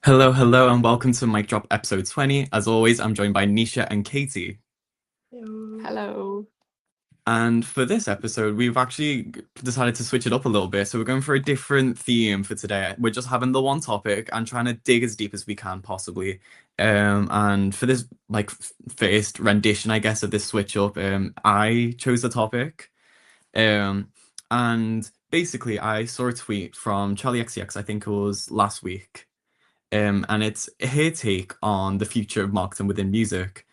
Hello, hello, and welcome to Mic Drop episode 20. As always, I'm joined by Nisha and Katie. Hello. Hello. And for this episode, we've actually decided to switch it up a little bit. So we're going for a different theme for today. We're just having the one topic and trying to dig as deep as we can possibly. And for this first rendition, I guess, of this switch up, I chose the topic. Um, and basically, I saw a tweet from Charli XCX, I think it was last week. And it's her take on the future of marketing within music.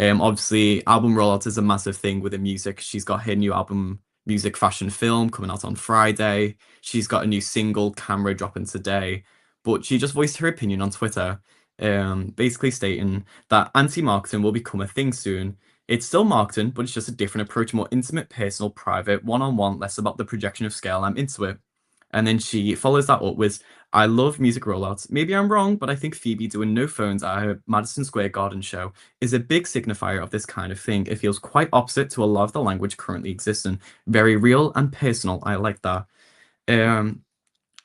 Obviously, album rollout is a massive thing within music. She's got her new album, Music Fashion Film, coming out on Friday. She's got a new single, Camera, dropping today. But she just voiced her opinion on Twitter, basically stating that anti-marketing will become a thing soon. It's still marketing, but it's just a different approach, more intimate, personal, private, one-on-one, less about the projection of scale. I'm into it. And then she follows that up with, I love music rollouts. Maybe I'm wrong, but I think Phoebe doing no phones at her Madison Square Garden show is a big signifier of this kind of thing. It feels quite opposite to a lot of the language currently existing. Very real and personal. I like that. Um,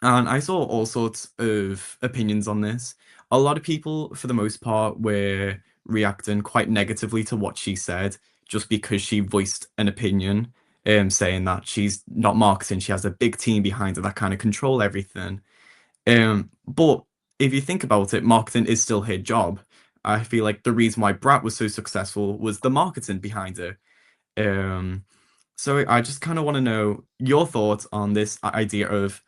and I saw all sorts of opinions on this. A lot of people, for the most part, were reacting quite negatively to what she said just because she voiced an opinion, saying that she's not marketing, she has a big team behind her that kind of control everything. But if you think about it, marketing is still her job. I feel like the reason why Brat was so successful was the marketing behind it. Um, so I just kind of want to know your thoughts on this idea of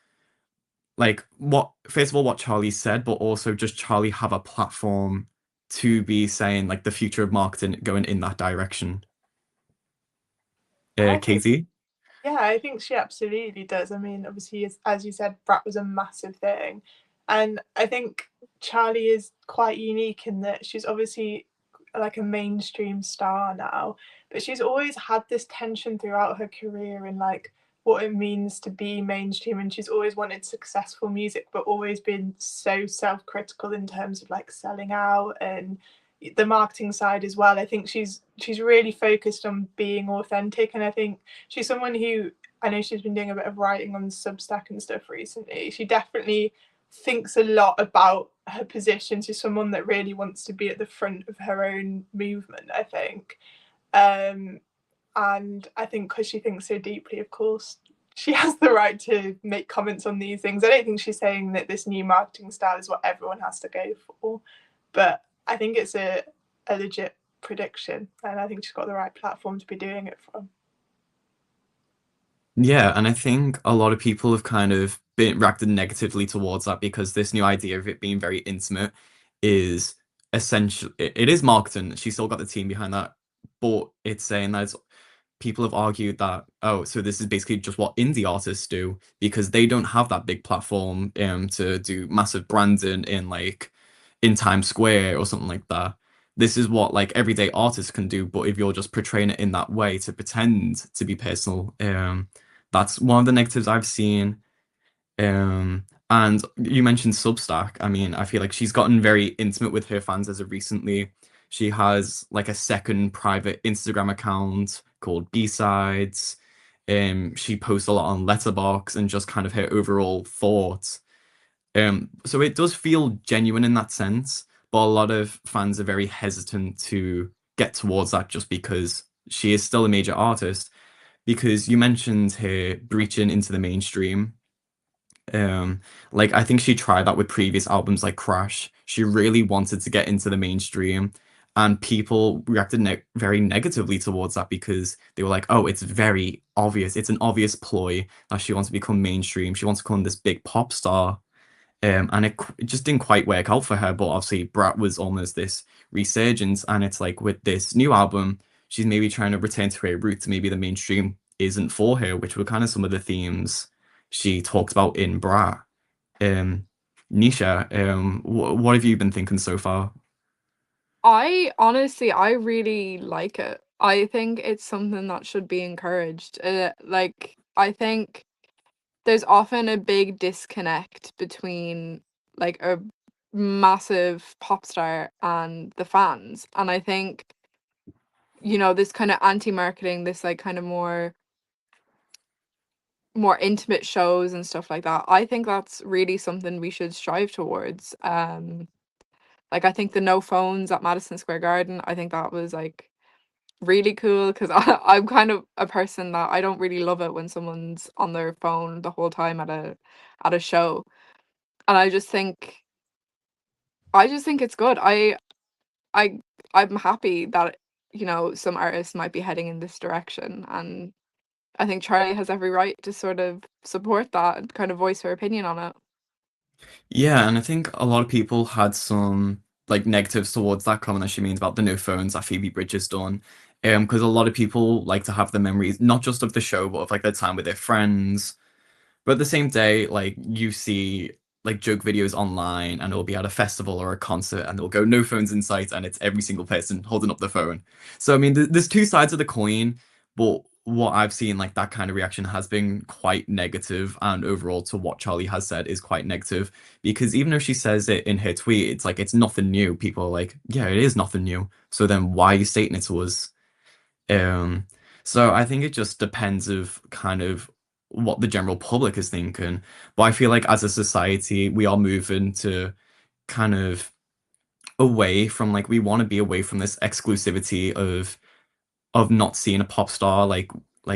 like what first of all what Charlie said, but also just Charlie have a platform to be saying like the future of marketing going in that direction. I think, Katie? yeah, I think she absolutely does. I mean, obviously, as you said, Brat was a massive thing. And I think Charlie is quite unique in that she's obviously like a mainstream star now, but she's always had this tension throughout her career in like what it means to be mainstream. And she's always wanted successful music, but always been so self critical in terms of like selling out and the marketing side as well. I think she's really focused on being authentic, and I think she's someone who, I know she's been doing a bit of writing on Substack and stuff recently. She definitely thinks a lot about her position. She's someone that really wants to be at the front of her own movement, I think. Um, and I think because she thinks so deeply, of course, she has the right to make comments on these things. I don't think she's saying that this new marketing style is what everyone has to go for, but I think it's a legit prediction, and I think she's got the right platform to be doing it from. Yeah, and I think a lot of people have kind of been reacted negatively towards that because this new idea of it being very intimate is essentially it is marketing. She's still got the team behind that, but it's saying that people have argued that, oh, so this is basically just what indie artists do because they don't have that big platform to do massive branding in like in Times Square or something like that. This is what like everyday artists can do, but if you're just portraying it in that way to pretend to be personal, that's one of the negatives I've seen. And you mentioned Substack. I mean, I feel like she's gotten very intimate with her fans as of recently. She has like a second private Instagram account called B-Sides. She posts a lot on Letterboxd and just kind of her overall thoughts. So it does feel genuine in that sense, but a lot of fans are very hesitant to get towards that just because she is still a major artist. Because you mentioned her breaching into the mainstream. Um, like I think she tried that with previous albums like Crash. She really wanted to get into the mainstream, and people reacted very negatively towards that because they were like, "Oh, it's very obvious. It's an obvious ploy that she wants to become mainstream. She wants to become this big pop star." And it just didn't quite work out for her. But obviously, Brat was almost this resurgence, and it's like with this new album, she's maybe trying to return to her roots. Maybe the mainstream isn't for her, which were kind of some of the themes she talked about in Brat. Um, Nisha, what have you been thinking so far? I really like it. I think it's something that should be encouraged. I think there's often a big disconnect between like a massive pop star and the fans. And I think, this kind of anti-marketing, this like kind of more more intimate shows and stuff like that. I think that's really something we should strive towards. Like I think the no phones at Madison Square Garden, I think that was like really cool because I'm kind of a person that I don't really love it when someone's on their phone the whole time at a show. And I just think it's good. I I'm happy that, you know, some artists might be heading in this direction, and I think Charlie has every right to sort of support that and kind of voice her opinion on it. Yeah, and I think a lot of people had some like negatives towards that comment that she means about the no phones that Phoebe Bridgers done. Because a lot of people like to have the memories not just of the show, but of like their time with their friends. But at the same day, like you see like joke videos online and it'll be at a festival or a concert and they'll go no phones in sight and it's every single person holding up the phone. So I mean, there's two sides of the coin, but what I've seen like that kind of reaction has been quite negative, and overall to what Charlie has said is quite negative because even though she says it in her tweet, it's like it's nothing new. People are like, yeah, it is nothing new. So then why are you stating it to us? Um, so I think it just depends of kind of what the general public is thinking. But I feel like as a society, we are moving to kind of away from like we want to be away from this exclusivity of not seeing a pop star like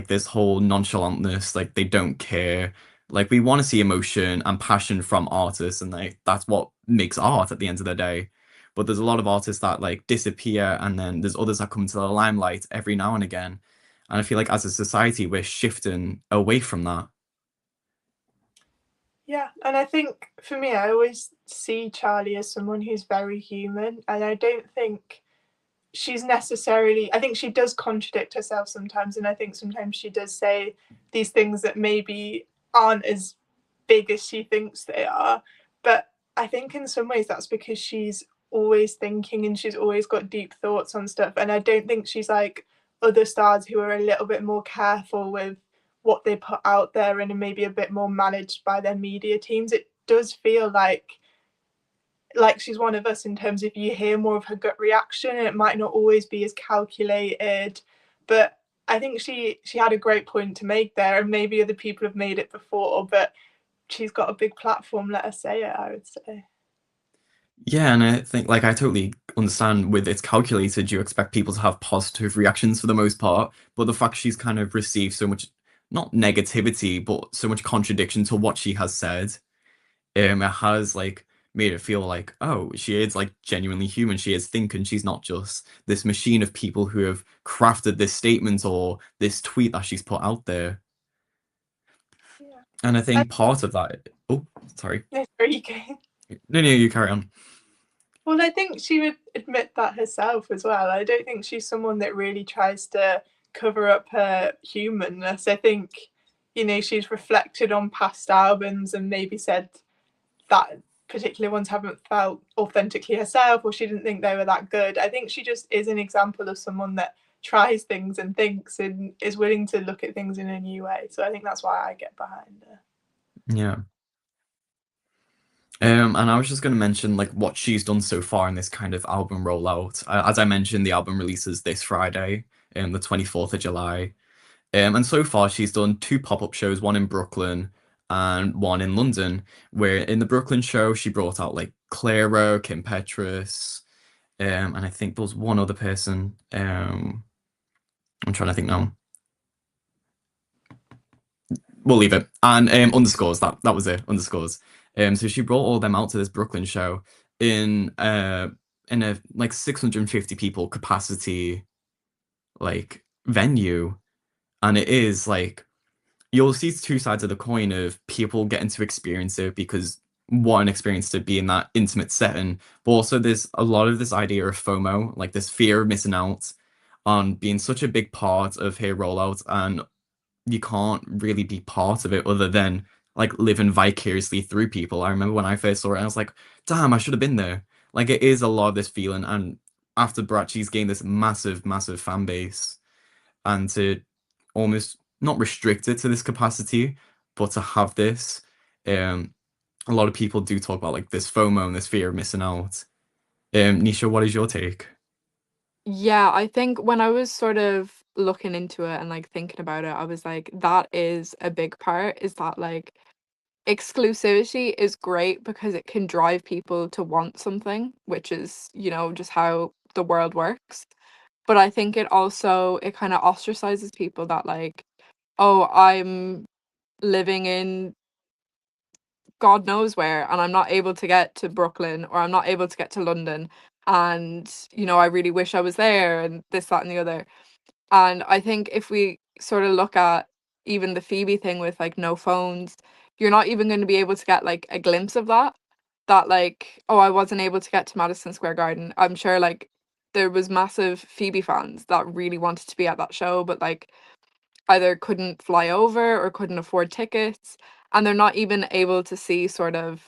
this whole nonchalantness, like they don't care. Like we want to see emotion and passion from artists, and like that's what makes art at the end of the day. But there's a lot of artists that like disappear, and then there's others that come into the limelight every now and again. And I feel like as a society, we're shifting away from that. Yeah, and I think for me, I always see Charlie as someone who's very human, and I don't think she's necessarily, I think she does contradict herself sometimes, and I think sometimes she does say these things that maybe aren't as big as she thinks they are. But I think in some ways that's because she's always thinking and she's always got deep thoughts on stuff. And I don't think she's like other stars who are a little bit more careful with what they put out there and maybe a bit more managed by their media teams. It does feel like she's one of us in terms of you hear more of her gut reaction and it might not always be as calculated. But I think she had a great point to make there, and maybe other people have made it before, but she's got a big platform, let us say it, I would say. Yeah, and I think like I totally understand with it's calculated, you expect people to have positive reactions for the most part, but the fact she's kind of received so much not negativity, but so much contradiction to what she has said, it has like made it feel like, oh, she is like genuinely human. She is thinking. She's not just this machine of people who have crafted this statement or this tweet that she's put out there. Yeah. And I I, think part of that, oh, sorry. there you go. No, no, you carry on. Well, I think she would admit that herself as well. I don't think she's someone that really tries to cover up her humanness. I think, you know, she's reflected on past albums and maybe said that particular ones haven't felt authentically herself, or she didn't think they were that good. I think she just is an example of someone that tries things and thinks and is willing to look at things in a new way. So I think that's why I get behind her. Yeah. And I was just going to mention like what she's done so far in this kind of album rollout. As I mentioned, the album releases this Friday, the 24th of July. And so far she's done two pop-up shows, one in Brooklyn and one in London, where in the Brooklyn show she brought out like Clairo, Kim Petras, and I think there was one other person. I'm trying to think now. We'll leave it. And underscores, that was it, underscores. So she brought all them out to this Brooklyn show in a like 650 people capacity like venue. And it is like you'll see two sides of the coin of people getting to experience it because one experience to be in that intimate setting, but also there's a lot of this idea of FOMO, like this fear of missing out on being such a big part of her rollout, and you can't really be part of it other than like living vicariously through people. I remember when I first saw it, I was like, damn, I should have been there. Like it is a lot of this feeling, and after Brat, she's gained this massive, massive fan base, and to almost not restrict it to this capacity, but to have this, um, a lot of people do talk about like this FOMO and this fear of missing out. Nisha, what is your take? Yeah, I think when I was sort of looking into it and like thinking about it, I was like, that is a big part, is that like exclusivity is great because it can drive people to want something, which is, just how the world works. But I think it kind of ostracizes people that like, oh, I'm living in God knows where, and I'm not able to get to Brooklyn or I'm not able to get to London. And, I really wish I was there and this, that, and the other. And I think if we sort of look at even the Phoebe thing with like no phones, you're not even going to be able to get like a glimpse of that. That like, oh, I wasn't able to get to Madison Square Garden. I'm sure like there was massive Phoebe fans that really wanted to be at that show, but like either couldn't fly over or couldn't afford tickets. And they're not even able to see sort of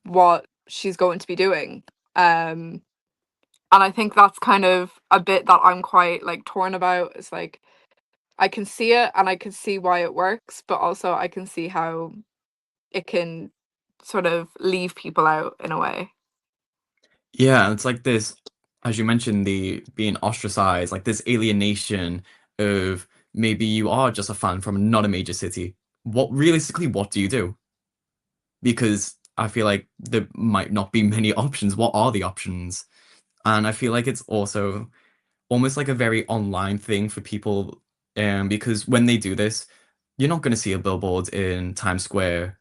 what she's going to be doing. Um, and I think that's kind of a bit that I'm quite like torn about. It's like I can see it and I can see why it works, but also I can see how it can sort of leave people out in a way. Yeah, it's like this, as you mentioned, the being ostracized, like this alienation of maybe you are just a fan from not a major city. What do you do? Because I feel like there might not be many options. What are the options? And I feel like it's also almost like a very online thing for people, because when they do this, you're not going to see a billboard in Times Square.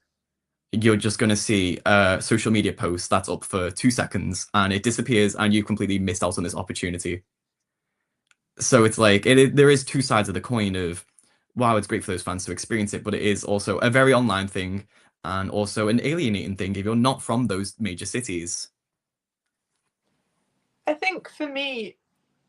You're just going to see a social media post that's up for 2 seconds and it disappears and you completely missed out on this opportunity. So it's like there is two sides of the coin of, wow, it's great for those fans to experience it, but it is also a very online thing and also an alienating thing if you're not from those major cities. I think for me,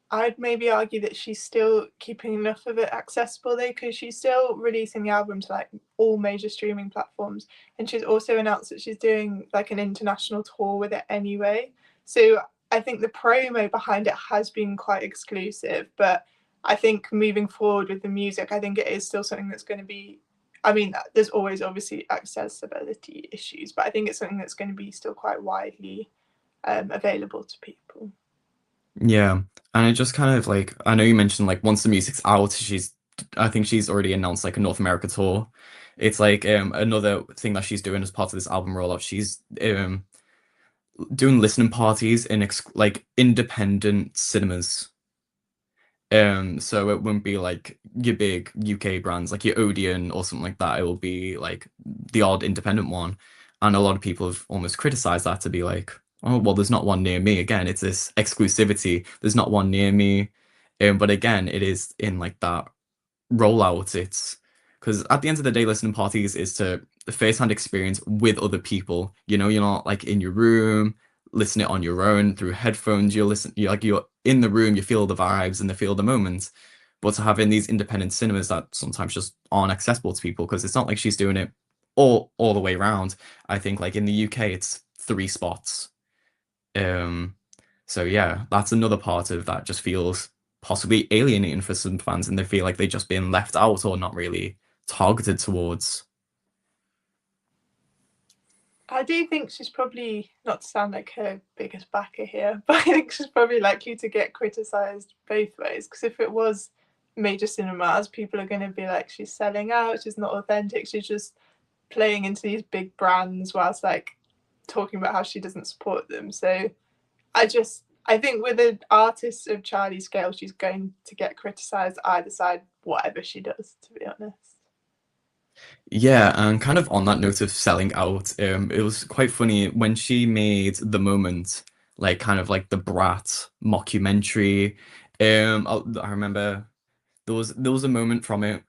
I'd maybe argue that she's still keeping enough of it accessible though, because she's still releasing the album to like all major streaming platforms, and she's also announced that she's doing like an international tour with it anyway. So I think the promo behind it has been quite exclusive, but I think moving forward with the music, I think it is still something that's going to be. I mean, there's always obviously accessibility issues, but I think it's something that's going to be still quite widely available to people. Yeah, and it just kind of like, I know you mentioned like once the music's out, I think she's already announced like a North America tour. It's like another thing that she's doing as part of this album rollout. She's doing listening parties in like independent cinemas. So it wouldn't be like your big UK brands like your Odeon or something like that. It will be like the odd independent one. And a lot of people have almost criticized that to be like, oh, well, there's not one near me. Again, it's this exclusivity. There's not one near me. But again, it is in like that rollout. It's because at the end of the day, listening parties is to the first-hand experience with other people. You're not like in your room, listen it on your own through headphones. You're in the room, you feel the vibes and the feel the moment. But to have in these independent cinemas that sometimes just aren't accessible to people because it's not like she's doing it all the way around. I think like in the UK it's 3 spots. Um, so yeah, that's another part of that just feels possibly alienating for some fans, and they feel like they're just being left out or not really targeted towards. I do think she's probably, not to sound like her biggest backer here, but I think she's probably likely to get criticised both ways. Because if it was major cinemas, people are going to be like, she's selling out, she's not authentic, she's just playing into these big brands whilst like talking about how she doesn't support them. So I think with an artist of Charlie's scale, she's going to get criticised either side, whatever she does, to be honest. Yeah, and kind of on that note of selling out, it was quite funny when she made The Moment, like kind of like the Brat mockumentary. I remember there was a moment from it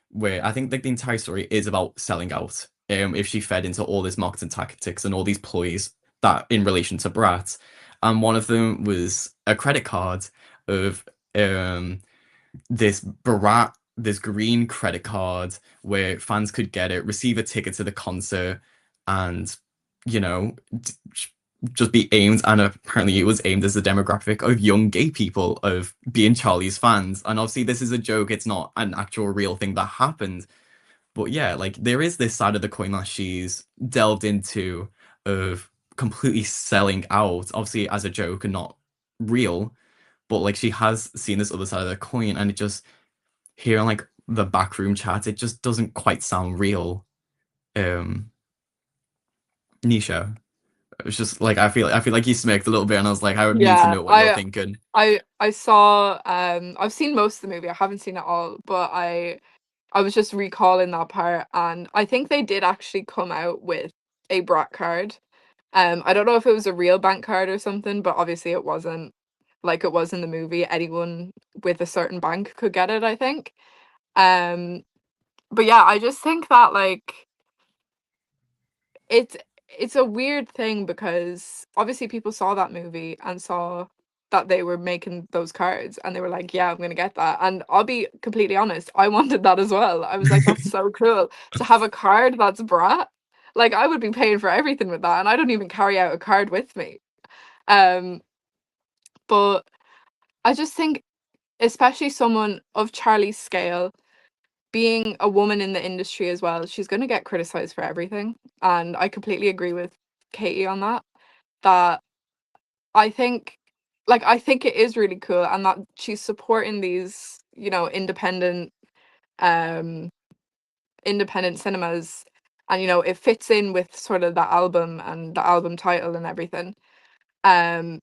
where I think like the entire story is about selling out. If she fed into all this marketing tactics and all these ploys that in relation to Brat, and one of them was a credit card of um this green credit card where fans could get it, receive a ticket to the concert, and you know just be aimed. And apparently, it was aimed as a demographic of young gay people of being Charlie's fans. And obviously, this is a joke; it's not an actual real thing that happened. But yeah, like there is this side of the coin that she's delved into of completely selling out, obviously as a joke and not real, but like she has seen this other side of the coin, and it just hearing like the backroom chat, it just doesn't quite sound real. Um, Nisha, it was just like I feel like you smirked a little bit, and I was like, I would need to Yeah, know what you're thinking. I saw I've seen most of the movie. I haven't seen it all, but I was just recalling that part, and I think they did actually come out with a brat card. I don't know if it was a real bank card or something, but obviously it wasn't like it was in the movie. Anyone with a certain bank could get it, I think. Um, but yeah, I just think that like it's it's a weird thing because obviously people saw that movie and saw that they were making those cards and they were like, yeah, I'm gonna get that. And I'll be completely honest, I wanted that as well. I was like, that's so cool to have a card that's brat. Like I would be paying for everything with that, and I don't even carry out a card with me. Um, but I just think, especially someone of Charlie's scale, being a woman in the industry as well, she's going to get criticized for everything. And I completely agree with Katie on that. That I think, I think it is really cool, and that she's supporting these, um, independent cinemas, and it fits in with sort of the album and the album title and everything. Um,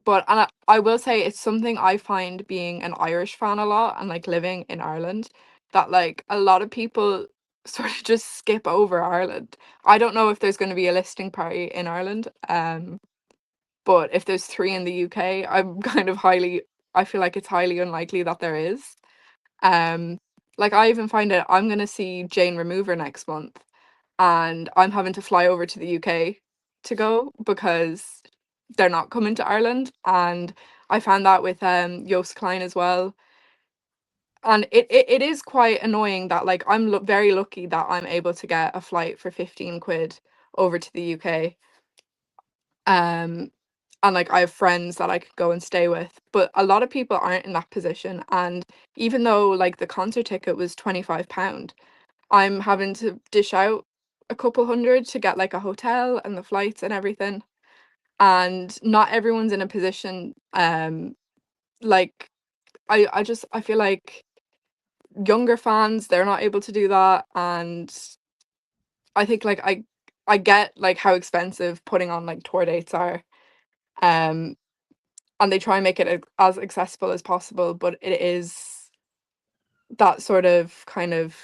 but I will say it's something I find being an Irish fan a lot and like living in Ireland, that like a lot of people sort of just skip over Ireland. I don't know if there's going to be a listing party in Ireland, but if there's three in the UK, I feel like it's highly unlikely that there is. Um, like I even find it, I'm gonna see Jane Remover next month, and I'm having to fly over to the UK to go because they're not coming to Ireland. And I found that with Joost Klein as well. And it is quite annoying that like I'm very lucky that I'm able to get a flight for 15 quid over to the UK. Um and like I have friends that I could go and stay with, but a lot of people aren't in that position. And even though like the concert ticket was £25, I'm having to dish out a couple hundred to get like a hotel and the flights and everything. And not everyone's in a position, like I feel like younger fans, they're not able to do that. And I think like I get like how expensive putting on like tour dates are. Um and they try and make it as accessible as possible, but it is that sort of kind of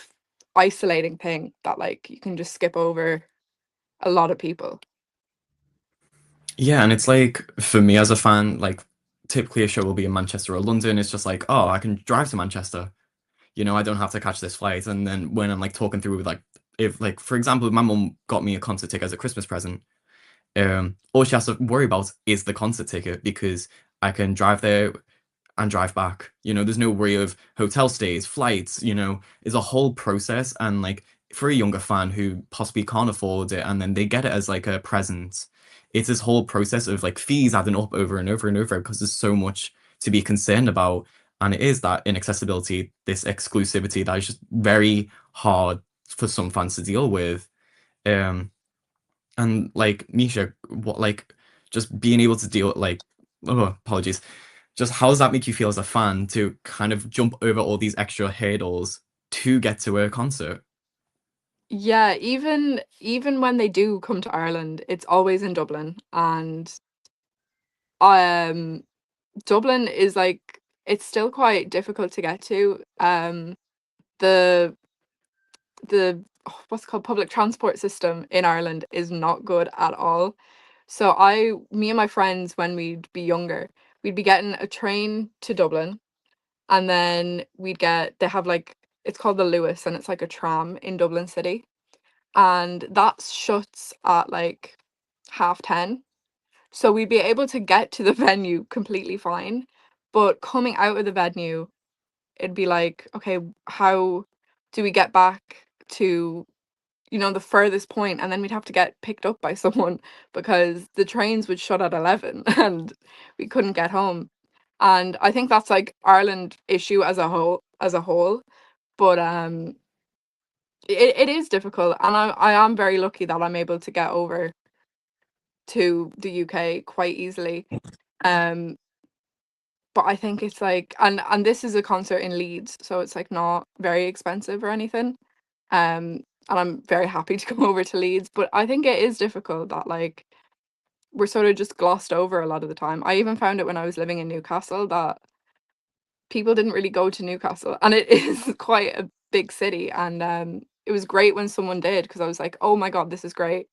isolating thing that like you can just skip over a lot of people. Yeah, and it's like for me as a fan, like typically a show will be in Manchester or London. It's just like, oh, I can drive to Manchester. I don't have to catch this flight. And then when I'm like talking through with like, if like for example, my mum got me a concert ticket as a Christmas present, all she has to worry about is the concert ticket because I can drive there and drive back. There's no worry of hotel stays, flights, it's a whole process. And like for a younger fan who possibly can't afford it and then they get it as like a present, it's this whole process of like fees adding up over and over and over because there's so much to be concerned about. And it is that inaccessibility, this exclusivity that is just very hard for some fans to deal with. Um, and like Misha, what like just being able to deal like, oh, apologies, just how does that make you feel as a fan to kind of jump over all these extra hurdles to get to a concert? Yeah, even when they do come to Ireland, it's always in Dublin. And um Dublin is like, it's still quite difficult to get to. The what's it called, public transport system in Ireland is not good at all. So me and my friends, when we'd be younger, we'd be getting a train to Dublin, and then they have like, it's called the Lewis, and it's like a tram in Dublin City, and that shuts at like 10:30. So we'd be able to get to the venue completely fine, but coming out of the venue, it'd be like, okay, how do we get back to, the furthest point? And then we'd have to get picked up by someone because the trains would shut at 11 and we couldn't get home. And I think that's like Ireland issue as a whole. But it is difficult, and I am very lucky that I'm able to get over to the UK quite easily. Um but I think it's like, and this is a concert in Leeds, so it's like not very expensive or anything. And I'm very happy to go over to Leeds, but I think it is difficult that like we're sort of just glossed over a lot of the time. I even found it when I was living in Newcastle that people didn't really go to Newcastle, and it is quite a big city. And it was great when someone did, because I was like, oh my god, this is great.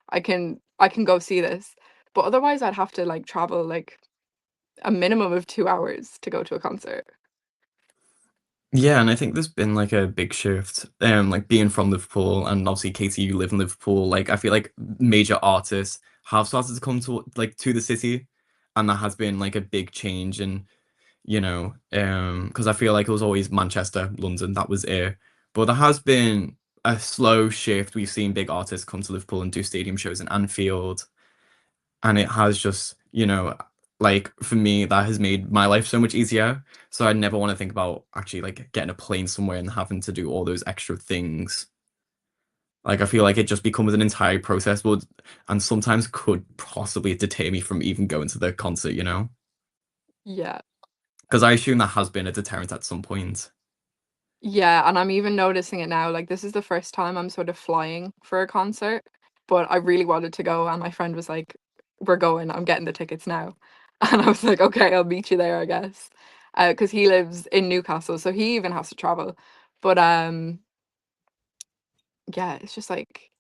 I can go see this. But otherwise, I'd have to like travel like a minimum of 2 hours to go to a concert. Yeah, and I think there's been like a big shift. Like being from Liverpool, and obviously Katie, you live in Liverpool. Like I feel like major artists have started to come to the city, and that has been like a big change. And because I feel like it was always Manchester, London, that was it. But there has been a slow shift. We've seen big artists come to Liverpool and do stadium shows in Anfield, and it has just, like for me, that has made my life so much easier. So I never want to think about actually like getting a plane somewhere and having to do all those extra things. Like I feel like it just becomes an entire process, and sometimes could possibly deter me from even going to the concert, Yeah. because I assume that has been a deterrent at some point. Yeah, and I'm even noticing it now. Like, this is the first time I'm sort of flying for a concert, but I really wanted to go, and my friend was like, "We're going. I'm getting the tickets now." And I was like, "Okay, I'll meet you there, I guess." Because he lives in Newcastle, so he even has to travel. But yeah, it's just like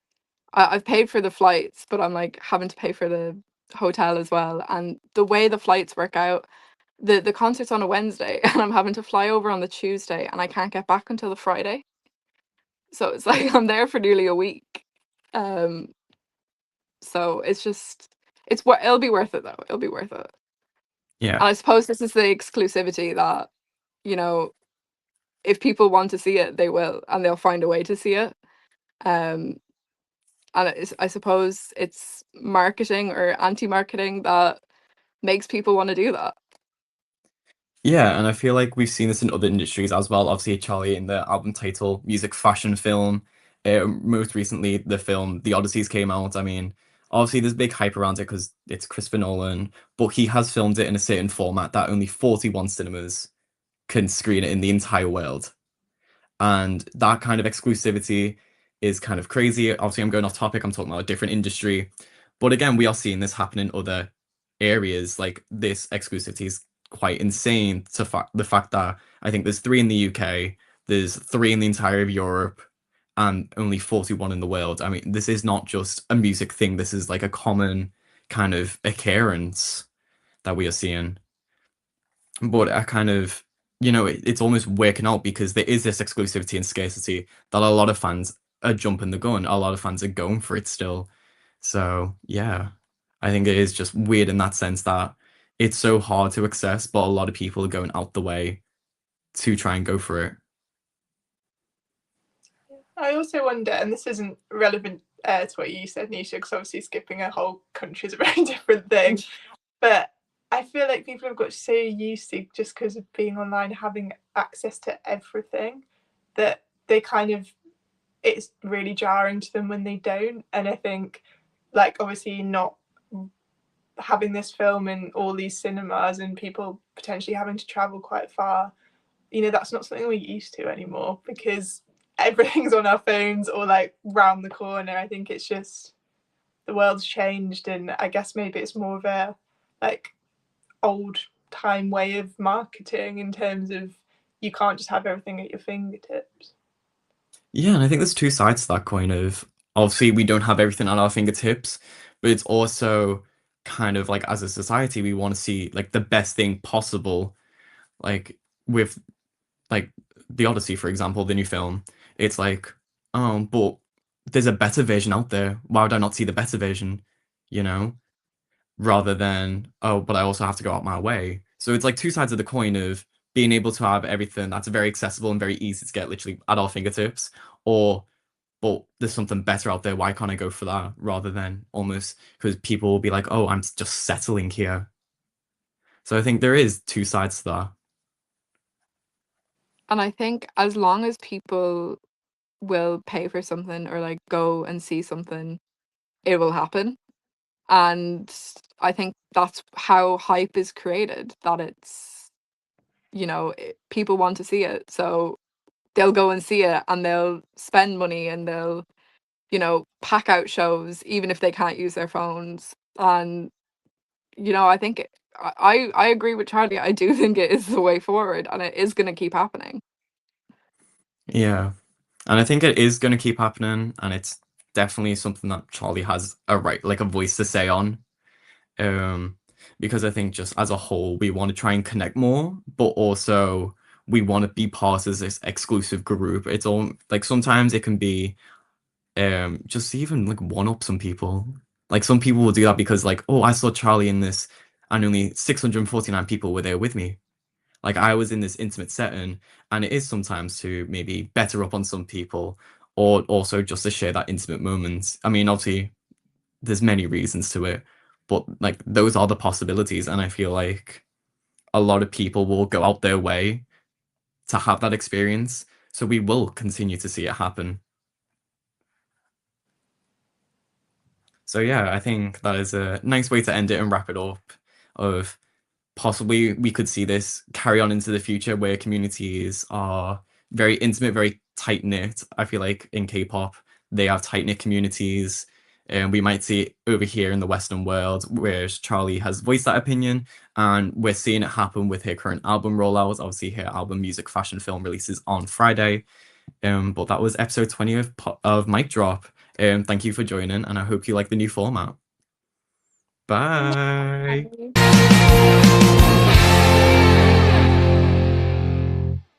I've paid for the flights, but I'm like having to pay for the hotel as well. And the way the flights work out, the concert's on a Wednesday, and I'm having to fly over on the Tuesday, and I can't get back until the Friday. So it's like I'm there for nearly a week. Um, so it's just it'll be worth it though. It'll be worth it. Yeah. And I suppose this is the exclusivity that, you know, if people want to see it, they will, and they'll find a way to see it. Um, and I suppose it's marketing or anti-marketing that makes people want to do that. Yeah, and I feel like we've seen this in other industries as well. Obviously, Charlie in the album title, music, fashion, film. Most recently, the film The Odysseys came out. I mean, obviously, there's big hype around it because it's Christopher Nolan, but he has filmed it in a certain format that only 41 cinemas can screen it in the entire world. And that kind of exclusivity is kind of crazy. Obviously, I'm going off topic. I'm talking about a different industry. But again, we are seeing this happen in other areas. Like this exclusivity is quite insane the fact that I think there's 3 in the UK, there's 3 in the entire of Europe, and only 41 in the world. I mean, this is not just a music thing. This is like a common kind of occurrence that we are seeing. But I kind of, it's almost working out because there is this exclusivity and scarcity that a lot of fans are jumping the gun. A lot of fans are going for it still. So yeah, I think it is just weird in that sense that it's so hard to access, but a lot of people are going out the way to try and go for it. I also wonder, and this isn't relevant to what you said, Nisha, because obviously skipping a whole country is a very different thing. But I feel like people have got so used to, just because of being online, having access to everything, that they kind of, it's really jarring to them when they don't. And I think, like, obviously not having this film in all these cinemas and people potentially having to travel quite far, that's not something we're used to anymore, because everything's on our phones or like round the corner. I think it's just the world's changed, and I guess maybe it's more of a like old time way of marketing, in terms of you can't just have everything at your fingertips. Yeah, and I think there's two sides to that coin of obviously we don't have everything at our fingertips, but it's also kind of like as a society we want to see like the best thing possible. Like with like The Odyssey, for example, the new film, it's like, but there's a better version out there. Why would I not see the better version? You know? Rather than, oh, but I also have to go out my way. So it's like two sides of the coin of being able to have everything that's very accessible and very easy to get literally at our fingertips, or but there's something better out there. Why can't I go for that? Rather than almost because people will be like, oh, I'm just settling here. So I think there is two sides to that. And I think as long as people will pay for something or like go and see something, it will happen. And I think that's how hype is created, that it's people want to see it, so they'll go and see it, and they'll spend money, and they'll pack out shows even if they can't use their phones. And I think I agree with Charlie. I do think it is the way forward, and it is going to keep happening. Yeah. And I think it is going to keep happening, and it's definitely something that Charlie has a voice to say on. Because I think just as a whole, we want to try and connect more, but also we want to be part of this exclusive group. It's all like sometimes it can be just even like one up some people. Like some people will do that because like, oh, I saw Charlie in this and only 649 people were there with me. Like I was in this intimate setting, and it is sometimes to maybe better up on some people, or also just to share that intimate moment. I mean, obviously, there's many reasons to it, but like those are the possibilities, and I feel like a lot of people will go out their way to have that experience. So we will continue to see it happen. So yeah, I think that is a nice way to end it and wrap it up. Of possibly we could see this carry on into the future where communities are very intimate, very tight knit. I feel like in K-pop, they have tight knit communities. And we might see it over here in the Western world, where Charlie has voiced that opinion, and we're seeing it happen with her current album rollouts. Obviously, her album Music Fashion Film releases on Friday. But that was episode 20 of Mic Drop. Thank you for joining, and I hope you like the new format. Bye. Bye.